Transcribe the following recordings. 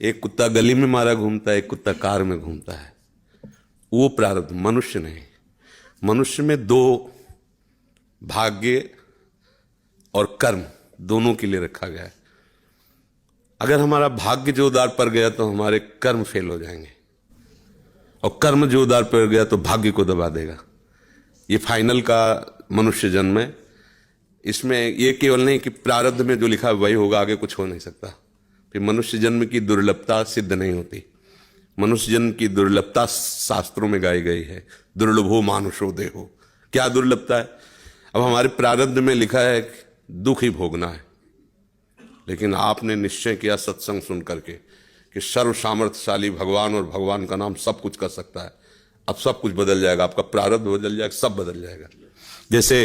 एक कुत्ता गली में मारा घूमता है, एक कुत्ता कार में घूमता है। वो प्रारब्ध, मनुष्य नहीं। मनुष्य में दो, भाग्य और कर्म, दोनों के लिए रखा गया है। अगर हमारा भाग्य जो उदार पर गया तो हमारे कर्म फेल हो जाएंगे, और कर्म जो उदार पर गया तो भाग्य को दबा देगा। ये फाइनल का मनुष्य जन्म है। इसमें ये केवल नहीं कि प्रारब्ध में जो लिखा है वही होगा, आगे कुछ हो नहीं सकता। फिर मनुष्य जन्म की दुर्लभता सिद्ध नहीं होती। मनुष्य जन्म की दुर्लभता शास्त्रों में गाई गई है, दुर्लभो मानुषो देहो। क्या दुर्लभता है? अब हमारे प्रारब्ध में लिखा है दुख ही भोगना है, लेकिन आपने निश्चय किया सत्संग सुन करके कि सर्व सामर्थ्यशाली भगवान और भगवान का नाम सब कुछ कर सकता है। अब सब कुछ बदल जाएगा, आपका प्रारब्ध बदल जाएगा, सब बदल जाएगा। जैसे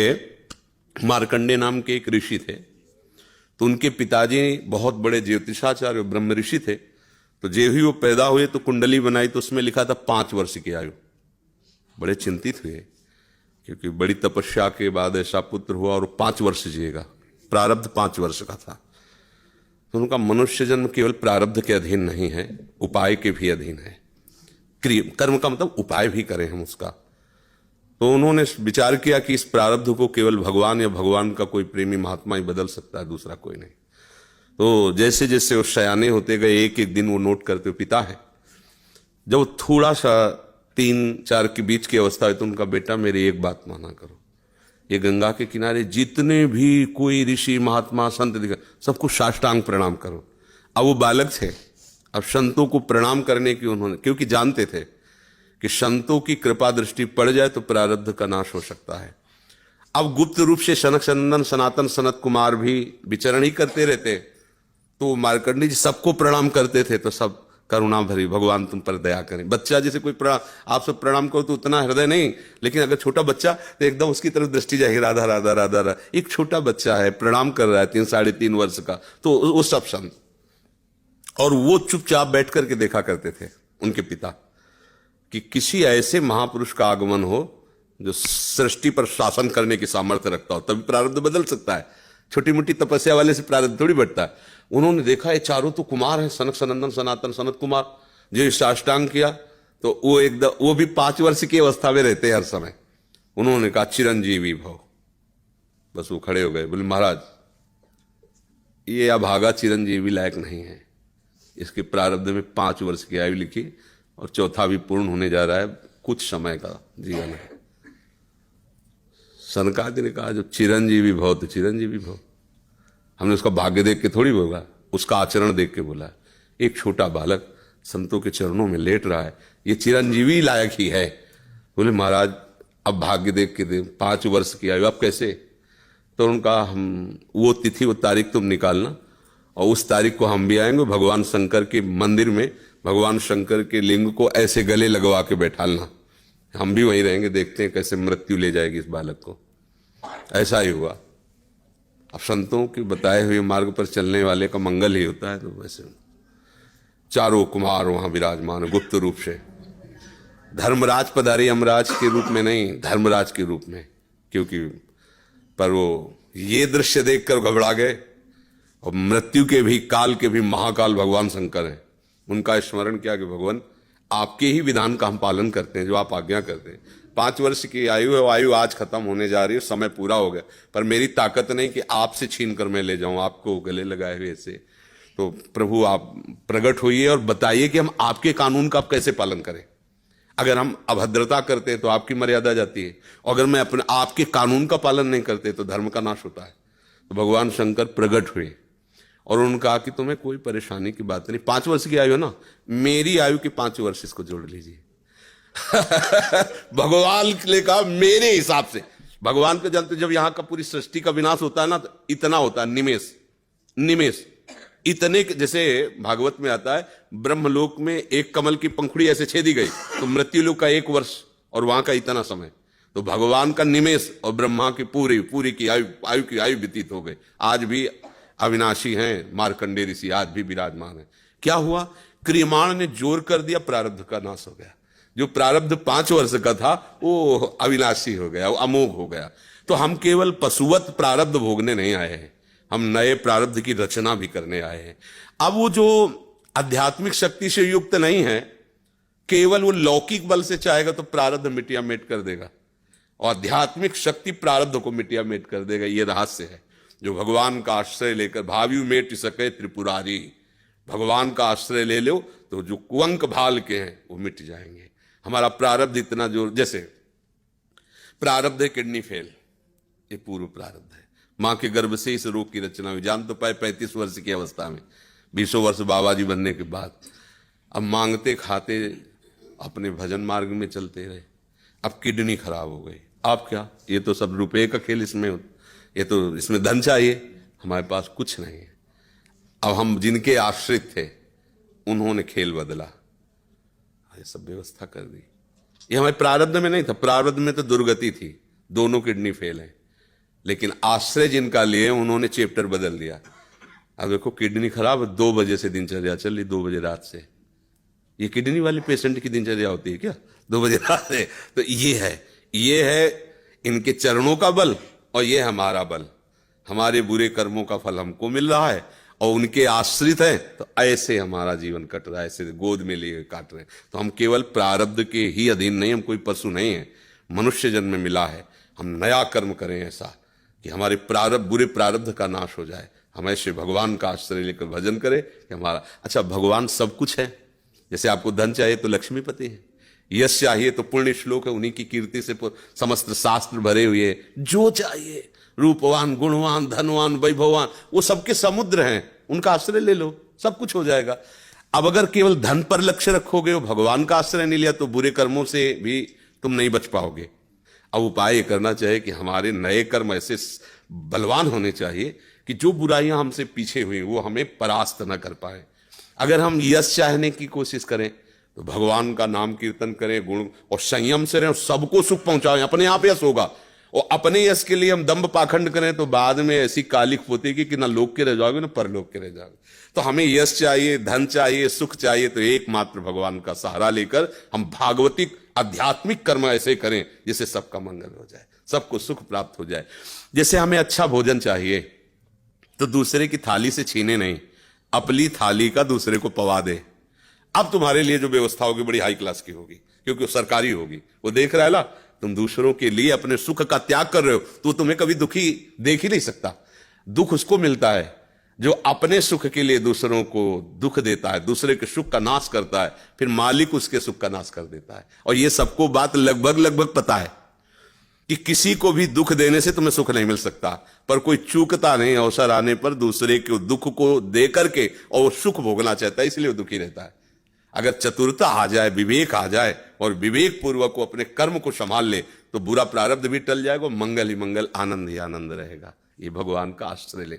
मार्कंडेय नाम के एक ऋषि थे, तो उनके पिताजी बहुत बड़े ज्योतिषाचार्य ब्रह्म ऋषि थे। तो जो ही वो पैदा हुए तो कुंडली बनाई, तो उसमें लिखा था 5 वर्ष की आयु। बड़े चिंतित हुए, क्योंकि बड़ी तपस्या के बाद ऐसा पुत्र हुआ और 5 वर्ष जिएगा। प्रारब्ध 5 वर्ष का था। तो उनका मनुष्य जन्म केवल प्रारब्ध के अधीन नहीं है, उपाय के भी अधीन है। कर्म का मतलब उपाय भी करें हम उसका। तो उन्होंने विचार किया कि इस प्रारब्ध को केवल भगवान या भगवान का कोई प्रेमी महात्मा ही बदल सकता है, दूसरा कोई नहीं। तो जैसे जैसे वो सयाने होते गए, एक एक दिन वो नोट करते, पिता है जब थोड़ा सा 3-4 के बीच की अवस्था है, तो उनका बेटा मेरी एक बात माना करो, ये गंगा के किनारे जितने भी कोई ऋषि महात्मा संत दिखा, सबको साष्टांग प्रणाम करो। अब वो बालक थे, अब संतों को प्रणाम करने की उन्होंने, क्योंकि जानते थे कि संतों की कृपा दृष्टि पड़ जाए तो प्रारब्ध का नाश हो सकता है। अब गुप्त रूप से सनक सनंदन सनातन सनत कुमार भी विचरण ही करते रहते, तो मार्कंडेय जी सबको प्रणाम करते थे। तो सब करुणा भरी, भगवान तुम पर दया करें। बच्चा जैसे कोई आप सब प्रणाम करो तो उतना हृदय नहीं, लेकिन अगर छोटा बच्चा तो एकदम उसकी तरफ दृष्टि जाएगी, राधा राधा राधा राधा। एक छोटा बच्चा है, प्रणाम कर रहा है 3-3.5 वर्ष का, तो वो सब संत, और वो चुपचाप बैठ करके देखा करते थे उनके पिता कि किसी ऐसे महापुरुष का आगमन हो जो सृष्टि पर शासन करने की सामर्थ्य रखता हो, तभी प्रारब्ध बदल सकता है। छोटी मोटी तपस्या वाले से प्रारब्ध थोड़ी बढ़ता है। उन्होंने देखा ये चारों तो कुमार है, सनक सनंदन सनातन सनत कुमार, जो साष्टांग किया तो वो एकदम, वो भी 5 वर्ष की अवस्था में रहते हैं हर समय। उन्होंने कहा चिरंजीवी भव। बस वो खड़े हो गए, बोले महाराज ये अभागा चिरंजीवी लायक नहीं है, इसके प्रारब्ध में 5 वर्ष की आयु लिखी और चौथा भी पूर्ण होने जा रहा है, कुछ समय का जीवन है। सनकादि ने कहा जो चिरंजीवी भव तो चिरंजीवी भव। हमने उसका भाग्य देख के थोड़ी बोला, उसका आचरण देख के बोला। एक छोटा बालक संतों के चरणों में लेट रहा है, ये चिरंजीवी लायक ही है। बोले महाराज अब भाग्य देख के दे, 5 वर्ष की आयु, अब कैसे? तो उनका हम वो तिथि वो तारीख तुम निकालना, और उस तारीख को हम भी आएंगे भगवान शंकर के मंदिर में, भगवान शंकर के लिंग को ऐसे गले लगवा के बैठालना, हम भी वहीं रहेंगे, देखते हैं कैसे मृत्यु ले जाएगी इस बालक को। ऐसा ही हुआ। अब संतों के बताए हुए मार्ग पर चलने वाले का मंगल ही होता है। तो वैसे चारों कुमार वहां विराजमान गुप्त रूप से, धर्मराज पधारे, यमराज के रूप में नहीं, धर्मराज के रूप में। क्योंकि पर वो ये दृश्य देखकर घबरा गए, और मृत्यु के भी, काल के भी महाकाल भगवान शंकर हैं। उनका स्मरण किया कि भगवान आपके ही विधान का हम पालन करते हैं, जो आप आज्ञा करते हैं। 5 वर्ष की आयु है, वो आयु आज खत्म होने जा रही है, समय पूरा हो गया, पर मेरी ताकत नहीं कि आपसे छीन कर मैं ले जाऊं आपको गले लगाए हुए से। तो प्रभु आप प्रकट होइए और बताइए कि हम आपके कानून का आप कैसे पालन करें। अगर हम अभद्रता करते हैं तो आपकी मर्यादा जाती है, और अगर मैं अपने आपके कानून का पालन नहीं करते तो धर्म का नाश होता है। तो भगवान शंकर प्रकट हुए और उन्होंने कहा कि तुम्हें कोई परेशानी की बात नहीं, 5 वर्ष की आयु है ना, मेरी आयु के 5 वर्ष इसको जोड़ लीजिए। भगवान ने कहा मेरे हिसाब से। भगवान को जानते, जब यहां का पूरी सृष्टि का विनाश होता है ना, तो इतना होता है, निमेष निमेष इतने, जैसे भागवत में आता है ब्रह्मलोक में एक कमल की पंखुड़ी ऐसे छेदी गई तो मृत्यु लोक का 1 वर्ष, और वहां का इतना समय। तो भगवान का निमेष और ब्रह्मा की पूरी की आयु व्यतीत हो गई। आज भी अविनाशी हैं मार्कंडेय ऋषि, आज भी विराजमान है। क्या हुआ? क्रियमाण ने जोर कर दिया, प्रारब्ध का नाश हो गया। जो प्रारब्ध 5 वर्ष का था वो अविनाशी हो गया, वो अमोघ हो गया। तो हम केवल पशुवत प्रारब्ध भोगने नहीं आए हैं, हम नए प्रारब्ध की रचना भी करने आए हैं। अब वो जो आध्यात्मिक शक्ति से युक्त नहीं है, केवल वो लौकिक बल से चाहेगा तो प्रारब्ध मिटिया मेट कर देगा, और आध्यात्मिक शक्ति प्रारब्ध को मिटिया मेट कर देगा। ये रहस्य है। जो भगवान का आश्रय लेकर भावी मेट सके त्रिपुरारी, भगवान का आश्रय ले लो तो जो कुअंक भाल के हैं वो मिट जाएंगे। हमारा प्रारब्ध इतना जोर, जैसे प्रारब्ध है किडनी फेल, ये पूर्व प्रारब्ध है। मां के गर्भ से इस रोग की रचना हुई, जान तो पाए 35 वर्ष की अवस्था में, 20 वर्ष बाबा जी बनने के बाद। अब मांगते खाते अपने भजन मार्ग में चलते रहे, अब किडनी खराब हो गई। आप क्या, ये तो सब रुपए का खेल इसमें, ये तो इसमें धन चाहिए, हमारे पास कुछ नहीं है। अब हम जिनके आश्रित थे उन्होंने खेल बदला, ये सब व्यवस्था कर दी। ये हमारे प्रारब्ध में नहीं था, प्रारब्ध में तो दुर्गति थी, दोनों किडनी फेल है, लेकिन आश्रय जिनका लिए उन्होंने चैप्टर बदल दिया। अब देखो किडनी खराब, 2 बजे से दिनचर्या चल रही, 2 बजे रात से। ये किडनी वाले पेशेंट की दिनचर्या होती है क्या 2 बजे रात से? तो ये है इनके चरणों का बल, और ये हमारा बल। हमारे बुरे कर्मों का फल हमको मिल रहा है, और उनके आश्रित हैं, तो ऐसे हमारा जीवन कट रहा है, ऐसे गोद में लिए काट रहे हैं। तो हम केवल प्रारब्ध के ही अधीन नहीं, हम कोई पशु नहीं है, मनुष्य जन्म में मिला है। हम नया कर्म करें ऐसा कि हमारे प्रारब्ध, बुरे प्रारब्ध का नाश हो जाए। हम ऐसे भगवान का आश्रय लेकर भजन करें कि हमारा, अच्छा भगवान सब कुछ है। जैसे आपको धन चाहिए तो लक्ष्मीपति है, यश चाहिए तो पुण्य श्लोक है, उन्हीं की कीर्ति से समस्त शास्त्र भरे हुए। जो चाहिए, रूपवान, गुणवान, धनवान, वैभववान, वो सबके समुद्र हैं, उनका आश्रय ले लो, सब कुछ हो जाएगा। अब अगर केवल धन पर लक्ष्य रखोगे, वो भगवान का आश्रय नहीं लिया, तो बुरे कर्मों से भी तुम नहीं बच पाओगे। अब उपाय ये करना चाहिए कि हमारे नए कर्म ऐसे बलवान होने चाहिए कि जो बुराइयां हमसे पीछे हुई वो हमें परास्त न कर पाए। अगर हम यश चाहने की कोशिश करें तो भगवान का नाम कीर्तन करें, गुण और संयम से रहें, सबको सुख पहुंचाएं, अपने आप यश होगा। और अपने यश के लिए हम दंभ पाखंड करें तो बाद में ऐसी कालिक पोतेगी कि ना लोक के रह जाओगे ना परलोक के रह जाओगे। तो हमें यश चाहिए, धन चाहिए, सुख चाहिए, तो एकमात्र भगवान का सहारा लेकर हम भागवतिक आध्यात्मिक कर्म ऐसे करें जिससे सबका मंगल हो जाए, सबको सुख प्राप्त हो जाए। जैसे हमें अच्छा भोजन चाहिए तो दूसरे की थाली से छीने नहीं, अपनी थाली का दूसरे को पवा दे। अब तुम्हारे लिए जो व्यवस्था होगी बड़ी हाई क्लास की होगी, क्योंकि वो सरकारी होगी। वो देख रहा है ना, तुम दूसरों के लिए अपने सुख का त्याग कर रहे हो, तो तुम्हें कभी दुखी देख ही नहीं सकता। दुख उसको मिलता है जो अपने सुख के लिए दूसरों को दुख देता है, दूसरे के सुख का नाश करता है, फिर मालिक उसके सुख का नाश कर देता है। और ये सबको बात लगभग पता है कि किसी को भी दुख देने से तुम्हें सुख नहीं मिल सकता, पर कोई चूकता नहीं अवसर आने पर दूसरे के दुख को दे करके, और वो सुख भोगना चाहता है, इसलिए वो दुखी रहता है। अगर चतुरता आ जाए, विवेक आ जाए, और विवेक पूर्वक को अपने कर्म को संभाल ले, तो बुरा प्रारब्ध भी टल जाएगा, मंगल ही मंगल, आनंद ही आनंद रहेगा। ये भगवान का आश्रय ले।